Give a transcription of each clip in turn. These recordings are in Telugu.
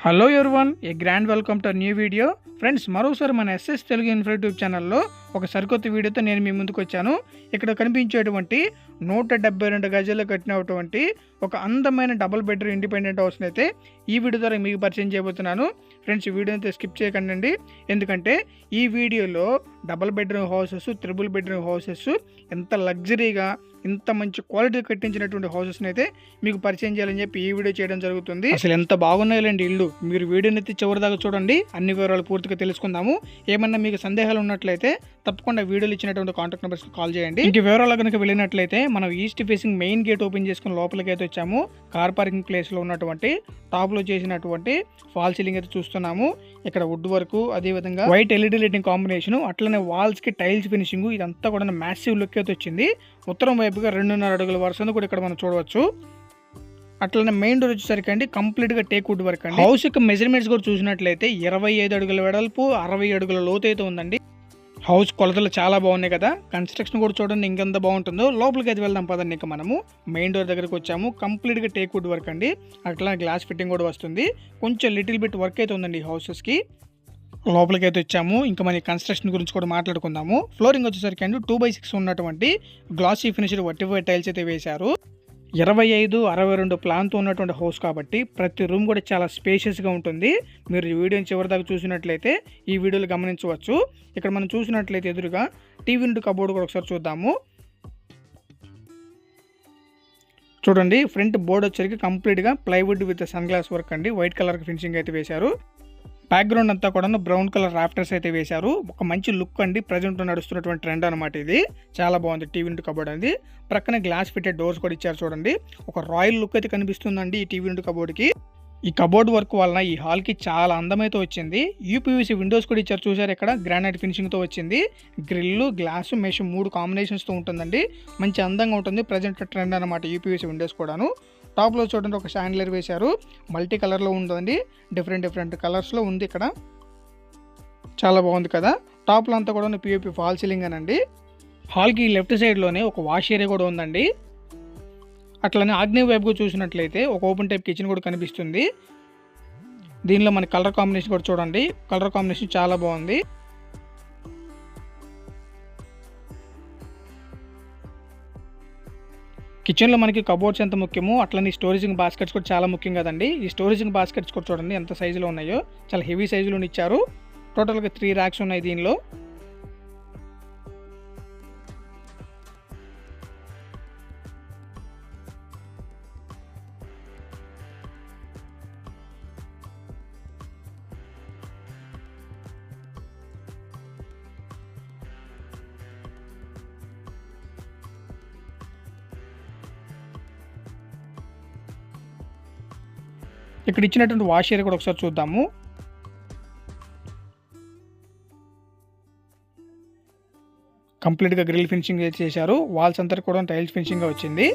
Hello everyone, A grand welcome to new video. Friends, మరోసారి మన ఎస్ఎస్ తెలుగు ఇన్ఫో యూట్యూబ్ ఛానల్లో ఒక సరికొత్త వీడియోతో నేను మీ ముందుకు వచ్చాను. ఇక్కడ కనిపించేటువంటి 172 గజాలు కట్టినటువంటి ఒక అందమైన డబుల్ బెడ్రూమ్ ఇండిపెండెంట్ హౌస్ని అయితే ఈ వీడియో ద్వారా మీకు పరిచయం చేయబోతున్నాను. ఫ్రెండ్స్, ఈ వీడియో అయితే స్కిప్ చేయకండి, ఎందుకంటే ఈ వీడియోలో double bedroom houses, triple bedroom houses ఎంత లగ్జరీగా ఇంత మంచి క్వాలిటీ కట్టించినటువంటి హౌసెస్ని అయితే మీకు పరిచయం చేయాలని చెప్పి ఈ వీడియో చేయడం జరుగుతుంది. అసలు ఎంత బాగున్నాయండి ఇల్లు. మీరు వీడియోని అయితే చివరి దాకా చూడండి, అన్ని వివరాలు పూర్తిగా తెలుసుకుందాము. ఏమన్నా మీకు సందేహాలు ఉన్నట్లయితే తప్పకుండా వీడియోలు ఇచ్చినటువంటి కాంటాక్ట్ నెంబర్స్కి కాల్ చేయండి. ఇంక వివరాలు కనుక వెళ్ళినట్లయితే మనం east facing main gate open చేసుకుని లోపలికి అయితే వచ్చాము. కార్ పార్కింగ్ ప్లేస్లో ఉన్నటువంటి టాప్లో చేసినటువంటి ఫాల్ సీలింగ్ అయితే చూస్తున్నాము. ఇక్కడ వుడ్ వర్క్, అదేవిధంగా వైట్ ఎల్ఈడి లైటింగ్ కాంబినేషన్, అట్లనే వాల్స్కి టైల్స్ ఫినిషింగ్, ఇదంతా కూడా మ్యాసివ్ లుక్ అయితే వచ్చింది. ఉత్తరం వైపుగా 2.5 అడుగుల వరుసను కూడా ఇక్కడ మనం చూడవచ్చు. అట్లనే మెయిన్ డోర్ వచ్చేసరికి అండి కంప్లీట్గా టేక్ వుడ్ వర్క్ అండి. హౌస్ యొక్క మెజర్మెంట్స్ కూడా చూసినట్లయితే 25 అడుగుల వెడల్పు, 60 అడుగుల లోతు అయితే ఉందండి. హౌస్ కొలతలు చాలా బాగున్నాయి కదా. కన్స్ట్రక్షన్ కూడా చూడండి ఇంకెంత బాగుంటుందో. లోపలికి అయితే వెళ్దాం పదండి. ఇంకా మనము మెయిన్ డోర్ దగ్గరకు వచ్చాము. కంప్లీట్గా టేక్ వుడ్ వర్క్ అండి. అట్లా గ్లాస్ ఫిట్టింగ్ కూడా వస్తుంది. కొంచెం లిటిల్ బిట్ వర్క్ అయితే ఉందండి ఈ హౌసెస్కి. లోపలికి అయితే వచ్చాము. ఇంకా మన కన్స్ట్రక్షన్ గురించి కూడా మాట్లాడుకుందాము. ఫ్లోరింగ్ వచ్చేసరికి అండి 2x6 ఉన్నటువంటి గ్లాసీ ఫినిష్డ్ వర్టిఫైడ్ టైల్స్ అయితే వేశారు. 25, 62 ప్లాన్తో ఉన్నటువంటి హౌస్ కాబట్టి ప్రతి రూమ్ కూడా చాలా స్పేషియస్గా ఉంటుంది. మీరు ఈ వీడియోని చివరి దాకా చూసినట్లయితే ఈ వీడియోలు గమనించవచ్చు. ఇక్కడ మనం చూసినట్లయితే ఎదురుగా టీవీ యూనిట్ కబోర్డ్ కూడా ఒకసారి చూద్దాము. చూడండి, ఫ్రంట్ బోర్డ్ వచ్చరికి కంప్లీట్గా plywood with sun glass work అండి. వైట్ కలర్ ఫినిషింగ్ అయితే వేశారు. బ్యాక్గ్రౌండ్ అంతా కూడా బ్రౌన్ కలర్ రాఫ్టర్స్ అయితే వేశారు. ఒక మంచి లుక్ అండి. ప్రజెంట్ నడుస్తున్నటువంటి ట్రెండ్ అనమాట ఇది. చాలా బాగుంది టీవీ యూనిట్ కబోర్డ్ అనేది. ప్రక్కన గ్లాస్ ఫిట్టెడ్ డోర్స్ కూడా ఇచ్చారు. చూడండి, ఒక రాయల్ లుక్ అయితే కనిపిస్తుందండి ఈ టీవీ యూనిట్ కబోర్డ్కి. ఈ కబోర్డ్ వర్క్ వలన ఈ హాల్కి చాలా అందమైతే వచ్చింది. యూపీవీసీ విండోస్ కూడా ఇచ్చారు. చూసారు, ఇక్కడ గ్రానైట్ ఫినిషింగ్తో వచ్చింది. గ్రిల్, గ్లాసు, మెష్ 3 కాంబినేషన్స్తో ఉంటుందండి. మంచి అందంగా ఉంటుంది. ప్రజెంట్ ట్రెండ్ అనమాట యూపీవీసీ విండోస్ కూడాను. టాప్లో చూడండి ఒక షాండ్లియర్ వేశారు. మల్టీ కలర్లో ఉంటుందండి. డిఫరెంట్ కలర్స్లో ఉంది ఇక్కడ. చాలా బాగుంది కదా. టాప్లో అంతా కూడా పిఓపి ఫాల్ సీలింగ్ అనండి. హాల్కి లెఫ్ట్ సైడ్లోనే ఒక వాష్ ఏరియా కూడా ఉందండి. అట్లనే ఆగ్నేయ వైపుగా చూసినట్లయితే ఒక ఓపెన్ టైప్ కిచెన్ కూడా కనిపిస్తుంది. దీనిలో మన కలర్ కాంబినేషన్ కూడా చూడండి. కలర్ కాంబినేషన్ చాలా బాగుంది. కిచెన్లో మనకి కబోర్డ్స్ ఎంత ముఖ్యమో అట్లనే స్టోరేజింగ్ బాస్కెట్స్ కూడా చాలా ముఖ్యం కదండి. ఈ స్టోరేజింగ్ బాస్కెట్స్ కూడా చూడండి ఎంత సైజులో ఉన్నాయో. చాలా హెవీ సైజులో ఇచ్చారు. టోటల్గా 3 ర్యాక్స్ ఉన్నాయి దీనిలో. ఇక్కడ ఇచ్చినటువంటి వాష్ ఏరియా కూడా ఒకసారి చూద్దాము. కంప్లీట్గా గ్రిల్ ఫినిషింగ్ చేశారు. వాల్స్ అంతా కూడా టైల్స్ ఫినిషింగ్గా వచ్చింది.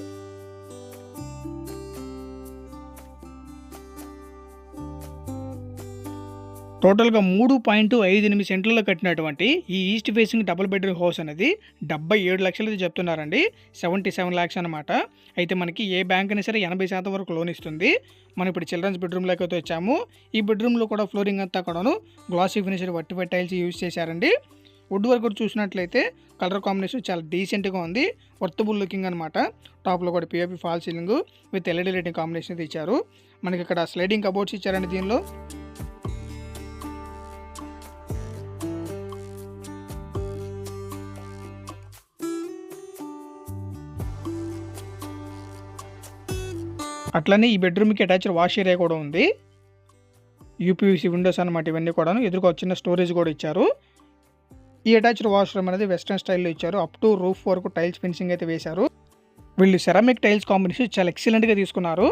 టోటల్గా 3.58 సెంట్లలో కట్టినటువంటి ఈ east facing double bedroom house అనేది 77 లక్షలు చెప్తున్నారండి. 77 lakhs అనమాట. అయితే మనకి ఏ బ్యాంక్ అయినా సరే 80% వరకు లోన్ ఇస్తుంది. మనం ఇప్పుడు చిల్డ్రన్స్ బెడ్రూమ్లోకి అయితే వచ్చాము. ఈ బెడ్రూమ్లో కూడా ఫ్లోరింగ్ అంతా కూడాను glossy finished vitrified tiles use చేశారండి. వుడ్ వర్క్ కూడా చూసినట్లయితే కలర్ కాంబినేషన్ చాలా డీసెంట్గా ఉంది. వర్తబుల్ లుకింగ్ అనమాట. టాప్లో కూడా POP fall ceiling with LED lighting combination అయితే ఇచ్చారు. మనకి ఇక్కడ స్లైడింగ్ కబోర్డ్స్ ఇచ్చారండి దీనిలో. అట్లనే ఈ బెడ్రూమ్కి అటాచ్డ్ వాష్ ఏరియా కూడా ఉంది. యూపీవీసీ విండోస్ అనమాట ఇవన్నీ కూడా. ఎదురుగా చిన్న స్టోరేజ్ కూడా ఇచ్చారు. ఈ అటాచ్డ్ వాష్రూమ్ అనేది వెస్ట్రన్ స్టైల్లో ఇచ్చారు. అప్ టు రూఫ్ వరకు టైల్స్ ఫినిషింగ్ అయితే వేశారు. వీళ్ళు సెరామిక్ టైల్స్ కాంబినేషన్ చాలా ఎక్సలెంట్గా తీసుకున్నారు.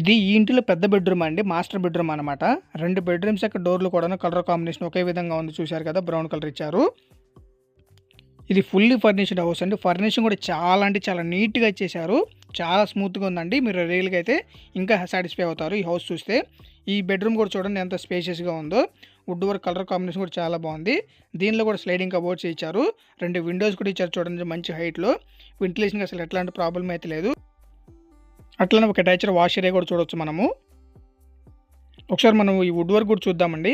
ఇది ఈ ఇంటిలో పెద్ద బెడ్రూమ్ అండి. మాస్టర్ బెడ్రూమ్ అనమాట. 2 బెడ్రూమ్స్ యొక్క డోర్లు కూడా కలర్ కాంబినేషన్ ఒకే విధంగా ఉంది. చూశారు కదా, బ్రౌన్ కలర్ ఇచ్చారు. ఇది ఫుల్లీ ఫర్నిష్డ్ హౌస్ అండి. ఫర్నిషింగ్ కూడా చాలా అంటే చాలా నీట్గా ఇచ్చేసారు. చాలా స్మూత్గా ఉందండి. మీరు రియల్గా అయితే ఇంకా సాటిస్ఫై అవుతారు ఈ హౌస్ చూస్తే. ఈ బెడ్రూమ్ కూడా చూడండి ఎంత స్పేషియస్గా ఉందో. వుడ్ వర్క్ కలర్ కాంబినేషన్ కూడా చాలా బాగుంది. దీనిలో కూడా స్లైడింగ్ కబోర్డ్స్ ఇచ్చారు. 2 విండోస్ కూడా ఇచ్చారు చూడండి మంచి హైట్‌లో. వెంటిలేషన్‌కి అసలు ఎట్లాంటి ప్రాబ్లమ్ అయితే లేదు. అట్లనే ఒక అటాచ్డ్ వాష్ ఏరియా కూడా చూడొచ్చు మనము. ఒకసారి మనం ఈ వుడ్ వర్క్ కూడా చూద్దామండి.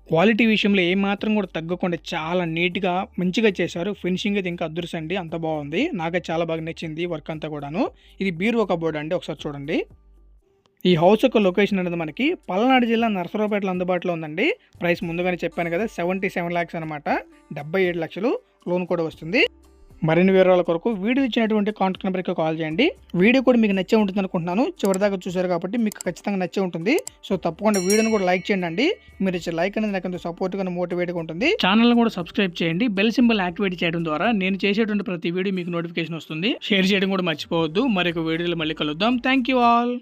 క్వాలిటీ విషయంలో ఏమాత్రం కూడా తగ్గకుండా చాలా నీట్‌గా మంచిగా చేశారు. ఫినిషింగ్ అయితే ఇంకా అదుర్సండి. అంత బాగుంది. నాకైతే చాలా బాగా నచ్చింది వర్క్ అంతా కూడాను. ఇది బీరువా కబోర్డ్ అండి. ఒకసారి చూడండి. ఈ హౌస్ యొక్క లొకేషన్ అనేది మనకి పల్నాడు జిల్లా నరసరావుపేటలో అందుబాటులో ఉందండి. ప్రైస్ ముందుగానే చెప్పాను కదా 77 lakhs అనమాట. 77 లక్షలు లోన్ కూడా వస్తుంది. మరిన్ని వివరాల కొరకు వీడియో ఇచ్చినటువంటి కాంటాక్ట్ నెంబర్కి కాల్ చేయండి. వీడియో కూడా మీకు నచ్చే ఉంటుంది అనుకుంటున్నాను. చివరిదాకా చూశారు కాబట్టి మీకు ఖచ్చితంగా నచ్చే ఉంటుంది. సో తప్పకుండా వీడియోని కూడా లైక్ చేయండి. మీరు ఇచ్చే లైక్ అనేది నాకు ఎంతో సపోర్ట్గా మోటివేట్గా ఉంటుంది. ఛానల్ని కూడా సబ్స్క్రైబ్ చేయండి. బెల్ సింబల్ యాక్టివేట్ చేయడం ద్వారా నేను చేసేటువంటి ప్రతి వీడియో మీకు నోటిఫికేషన్ వస్తుంది. షేర్ చేయడం కూడా మర్చిపోవద్దు. మరొక వీడియోలో మళ్ళీ కలుద్దాం. Thank you all.